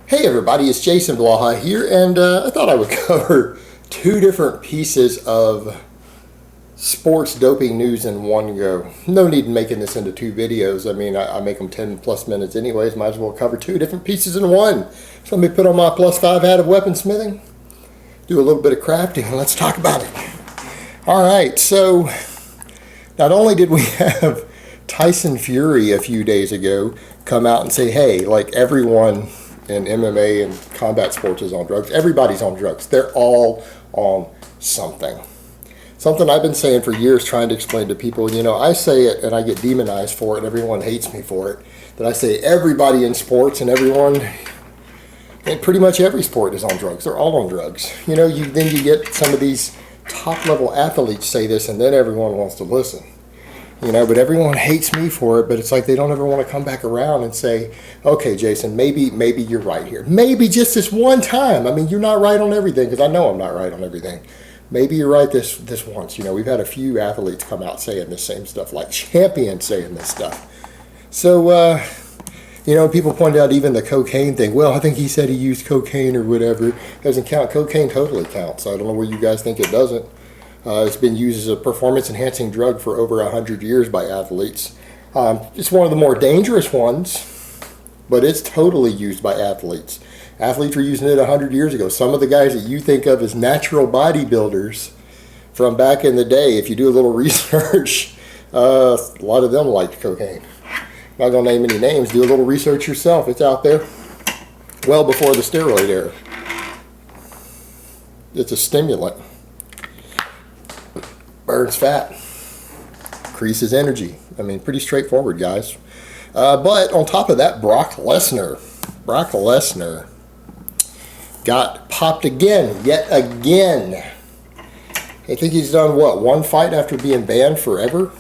Hey everybody, it's Jason Blaha here, and I thought I would cover two different pieces of sports doping news in one go. No need in making this into two videos. I mean, I make them 10 plus minutes anyways. Might as well cover two different pieces in one. So let me put on my +5 hat of weaponsmithing, do a little bit of crafting, and let's talk about it. Alright, so not only did we have Tyson Fury a few days ago come out and say, hey, like everyone in MMA and combat sports is on drugs. Everybody's on drugs. They're all on something. Something I've been saying for years, trying to explain to people. You know, I say it and I get demonized for it and everyone hates me for it. That I say everybody in sports and everyone, and pretty much every sport is on drugs. They're all on drugs. You know, then you get some of these top level athletes say this and then everyone wants to listen. You know, but everyone hates me for it, but it's like they don't ever want to come back around and say, okay, Jason, maybe you're right here. Maybe just this one time. I mean, you're not right on everything, because I know I'm not right on everything. Maybe you're right this once. You know, we've had a few athletes come out saying the same stuff, like champions saying this stuff. So, you know, people pointed out even the cocaine thing. Well, I think he said he used cocaine or whatever. Doesn't count. Cocaine totally counts. I don't know where you guys think it doesn't. It's been used as a performance-enhancing drug for over 100 years by athletes. It's one of the more dangerous ones, but it's totally used by athletes. Athletes were using it 100 years ago. Some of the guys that you think of as natural bodybuilders from back in the day, if you do a little research, a lot of them liked cocaine. I'm not going to name any names. Do a little research yourself. It's out there well before the steroid era. It's a stimulant. Burns fat, increases energy. I mean, pretty straightforward, guys. But on top of that, Brock Lesnar got popped again, yet again. I think he's done, what, one fight after being banned forever?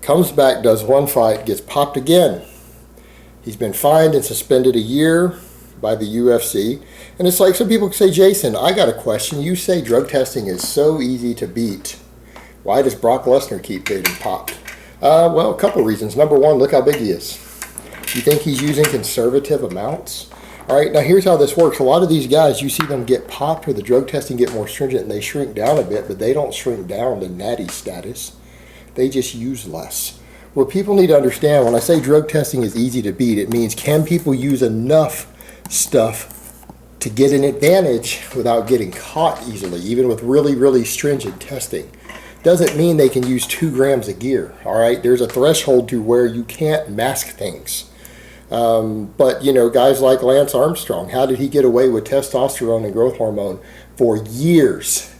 Comes back, does one fight, gets popped again. He's been fined and suspended a year by the UFC. And it's like some people say, Jason, I got a question. You say drug testing is so easy to beat. Why does Brock Lesnar keep getting popped? Well, a couple reasons. Number one, look how big he is. You think he's using conservative amounts? All right, now here's how this works. A lot of these guys, you see them get popped or the drug testing get more stringent and they shrink down a bit, but they don't shrink down to natty status. They just use less. What people need to understand, when I say drug testing is easy to beat, it means can people use enough stuff to get an advantage without getting caught easily, even with really, really stringent testing. Doesn't mean they can use 2 grams of gear. All right, there's a threshold to where you can't mask things. But you know, guys like Lance Armstrong, how did he get away with testosterone and growth hormone for years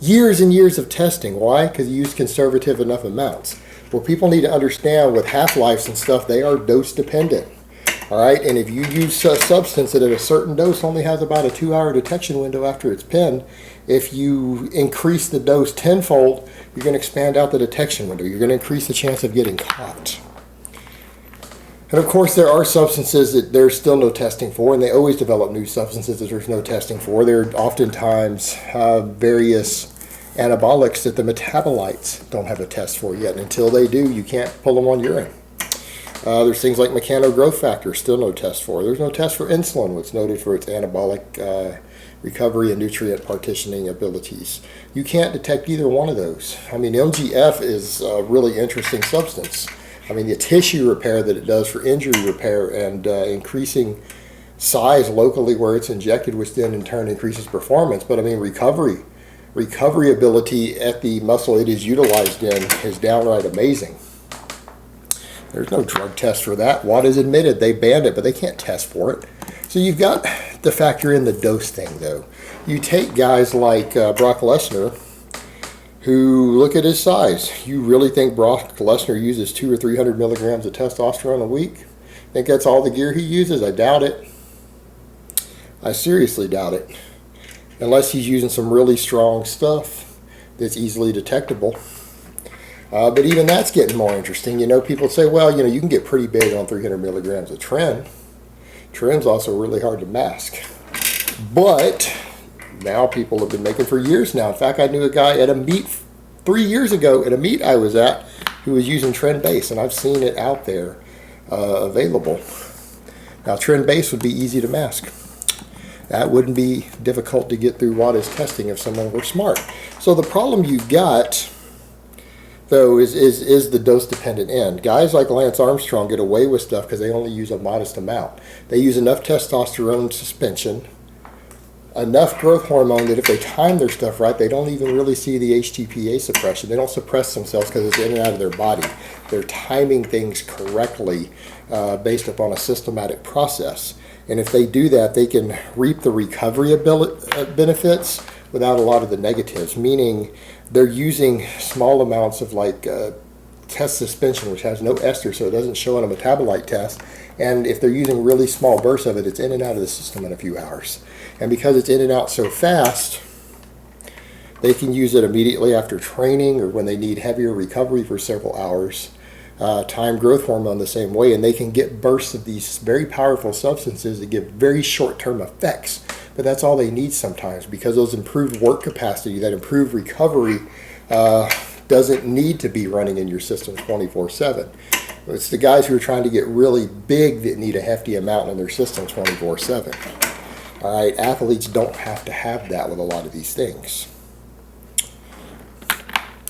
and years of testing? Why? Because he used conservative enough amounts. Well, people need to understand with half-lives and stuff, they are dose dependent. All right, and if you use a substance that at a certain dose only has about a 2-hour detection window after it's pinned, if you increase the dose tenfold, you're going to expand out the detection window. You're going to increase the chance of getting caught. And of course, there are substances that there's still no testing for, and they always develop new substances that there's no testing for. There are oftentimes various anabolics that the metabolites don't have a test for yet. And until they do, you can't pull them on urine. There's things like mechanogrowth factor, still no test for. There's no test for insulin, which is noted for its anabolic recovery and nutrient partitioning abilities. You can't detect either one of those. I mean, MGF is a really interesting substance. I mean, the tissue repair that it does for injury repair and increasing size locally where it's injected, which then in turn increases performance. But I mean, recovery ability at the muscle it is utilized in is downright amazing. There's no drug test for that. WADA is admitted. They banned it, but they can't test for it. So you've got to factor in the dose thing, though. You take guys like Brock Lesnar, who, look at his size. You really think Brock Lesnar uses 200 or 300 milligrams of testosterone a week? Think that's all the gear he uses? I doubt it. I seriously doubt it. Unless he's using some really strong stuff that's easily detectable. But even that's getting more interesting. You know, people say, well, you know, you can get pretty big on 300 milligrams of tren. Tren's also really hard to mask. But now people have been making for years now. In fact, I knew a guy at a meet 3 years ago at a meet I was at who was using tren base, and I've seen it out there available. Now, trend base would be easy to mask. That wouldn't be difficult to get through WADA's testing if someone were smart. So the problem you've got, though, is the dose-dependent end. Guys like Lance Armstrong get away with stuff because they only use a modest amount. They use enough testosterone suspension, enough growth hormone that if they time their stuff right, they don't even really see the HTPA suppression. They don't suppress themselves because it's in and out of their body. They're timing things correctly based upon a systematic process. And if they do that, they can reap the recovery benefits without a lot of the negatives, meaning they're using small amounts of like test suspension, which has no ester, so it doesn't show on a metabolite test. And if they're using really small bursts of it, it's in and out of the system in a few hours. And because it's in and out so fast, they can use it immediately after training or when they need heavier recovery for several hours. Time growth hormone the same way, and they can get bursts of these very powerful substances that give very short-term effects. But that's all they need sometimes, because those improved work capacity, that improved recovery, doesn't need to be running in your system 24/7. It's the guys who are trying to get really big that need a hefty amount in their system 24/7. All right, athletes don't have to have that with a lot of these things.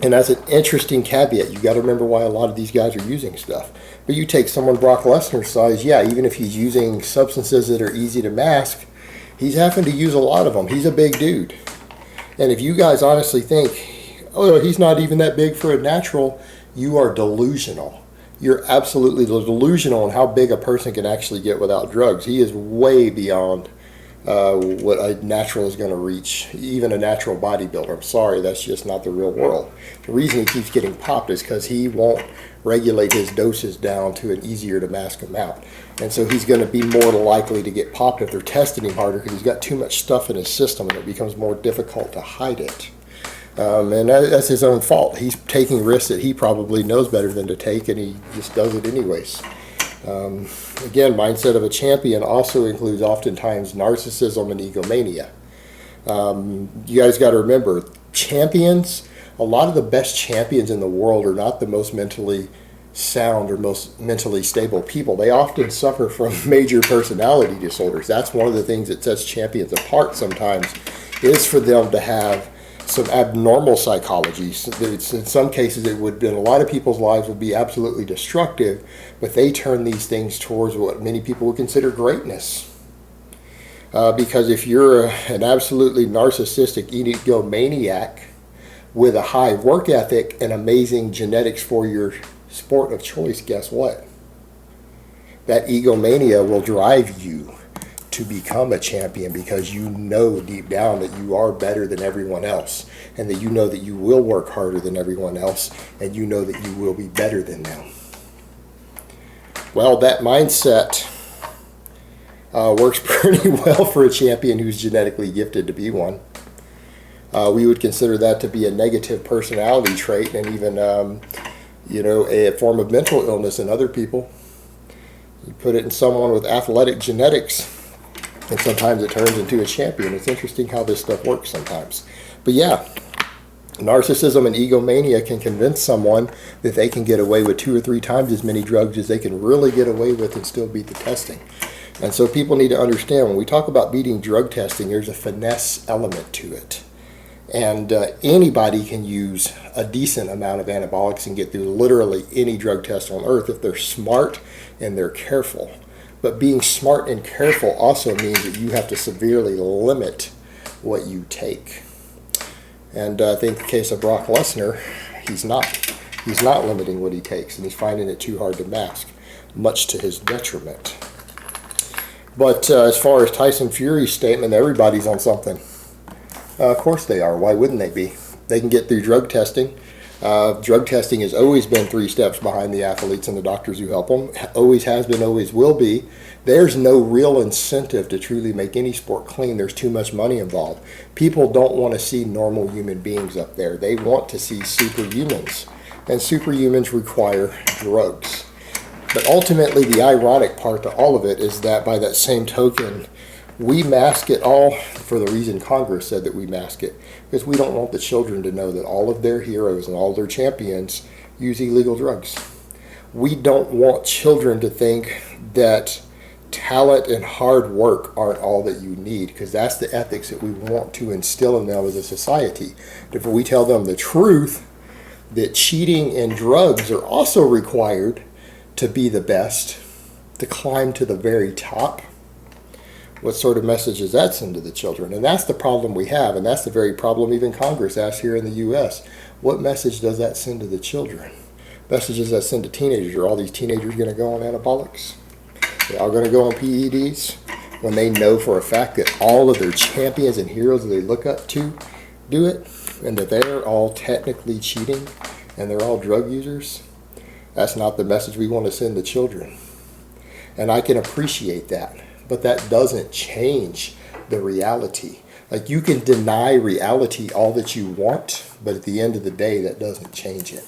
And that's an interesting caveat. You got to remember why a lot of these guys are using stuff. But you take someone Brock Lesnar's size, yeah, even if he's using substances that are easy to mask, he's having to use a lot of them. He's a big dude. And if you guys honestly think, oh, he's not even that big for a natural, you are delusional. You're absolutely delusional on how big a person can actually get without drugs. He is way beyond what a natural is going to reach, even a natural bodybuilder. I'm sorry, that's just not the real world. The reason he keeps getting popped is because he won't regulate his doses down to an easier to mask amount. And so he's going to be more likely to get popped if they're testing him harder because he's got too much stuff in his system and it becomes more difficult to hide it. And that's his own fault. He's taking risks that he probably knows better than to take, and he just does it anyways. Again, mindset of a champion also includes oftentimes narcissism and egomania. You guys got to remember, champions, a lot of the best champions in the world are not the most mentally sound or most mentally stable people. They often suffer from major personality disorders. That's one of the things that sets champions apart sometimes, is for them to have some abnormal psychologies. In some cases, it would, in a lot of people's lives, would be absolutely destructive, but they turn these things towards what many people would consider greatness. Because if you're an absolutely narcissistic egomaniac with a high work ethic and amazing genetics for your sport of choice, guess what? That egomania will drive you to become a champion, because you know deep down that you are better than everyone else, and that you know that you will work harder than everyone else, and you know that you will be better than them. Well, that mindset works pretty well for a champion who's genetically gifted to be one. We would consider that to be a negative personality trait, and even a form of mental illness in other people. You put it in someone with athletic genetics, and sometimes it turns into a champion. It's interesting how this stuff works sometimes. But yeah, narcissism and egomania can convince someone that they can get away with 2 or 3 times as many drugs as they can really get away with and still beat the testing. And so people need to understand, when we talk about beating drug testing, there's a finesse element to it. And anybody can use a decent amount of anabolics and get through literally any drug test on earth if they're smart and they're careful. But being smart and careful also means that you have to severely limit what you take. And I think in the case of Brock Lesnar, he's not limiting what he takes, and he's finding it too hard to mask, much to his detriment. But as far as Tyson Fury's statement, everybody's on something. Of course they are. Why wouldn't they be? They can get through drug testing. Drug testing has always been 3 steps behind the athletes and the doctors who help them. Always has been, always will be. There's no real incentive to truly make any sport clean. There's too much money involved. People don't want to see normal human beings up there. They want to see superhumans. And superhumans require drugs. But ultimately, the ironic part to all of it is that by that same token, we mask it all for the reason Congress said that we mask it, because we don't want the children to know that all of their heroes and all their champions use illegal drugs. We don't want children to think that talent and hard work aren't all that you need, because that's the ethics that we want to instill in them as a society. If we tell them the truth, that cheating and drugs are also required to be the best, to climb to the very top, what sort of message does that send to the children? And that's the problem we have, and that's the very problem even Congress asks here in the U.S. What message does that send to the children? Messages that send to teenagers. Are all these teenagers going to go on anabolics? They're all going to go on PEDs when they know for a fact that all of their champions and heroes that they look up to do it, and that they're all technically cheating and they're all drug users? That's not the message we want to send to children. And I can appreciate that, but that doesn't change the reality. Like, you can deny reality all that you want, but at the end of the day, that doesn't change it.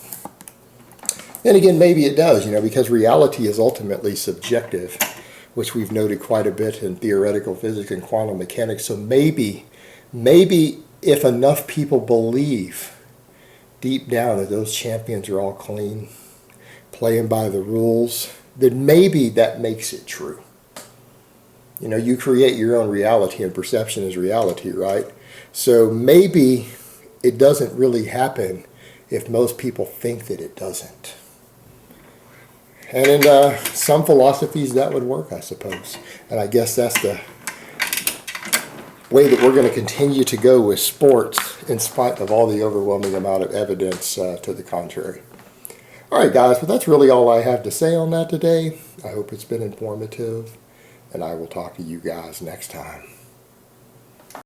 Then again, maybe it does, because reality is ultimately subjective, which we've noted quite a bit in theoretical physics and quantum mechanics. So maybe if enough people believe deep down that those champions are all clean, playing by the rules, then maybe that makes it true. You create your own reality, and perception is reality, right? So maybe it doesn't really happen if most people think that it doesn't. And in some philosophies that would work, I suppose. And I guess that's the way that we're going to continue to go with sports, in spite of all the overwhelming amount of evidence to the contrary. All right, guys, but that's really all I have to say on that today. I hope it's been informative, and I will talk to you guys next time.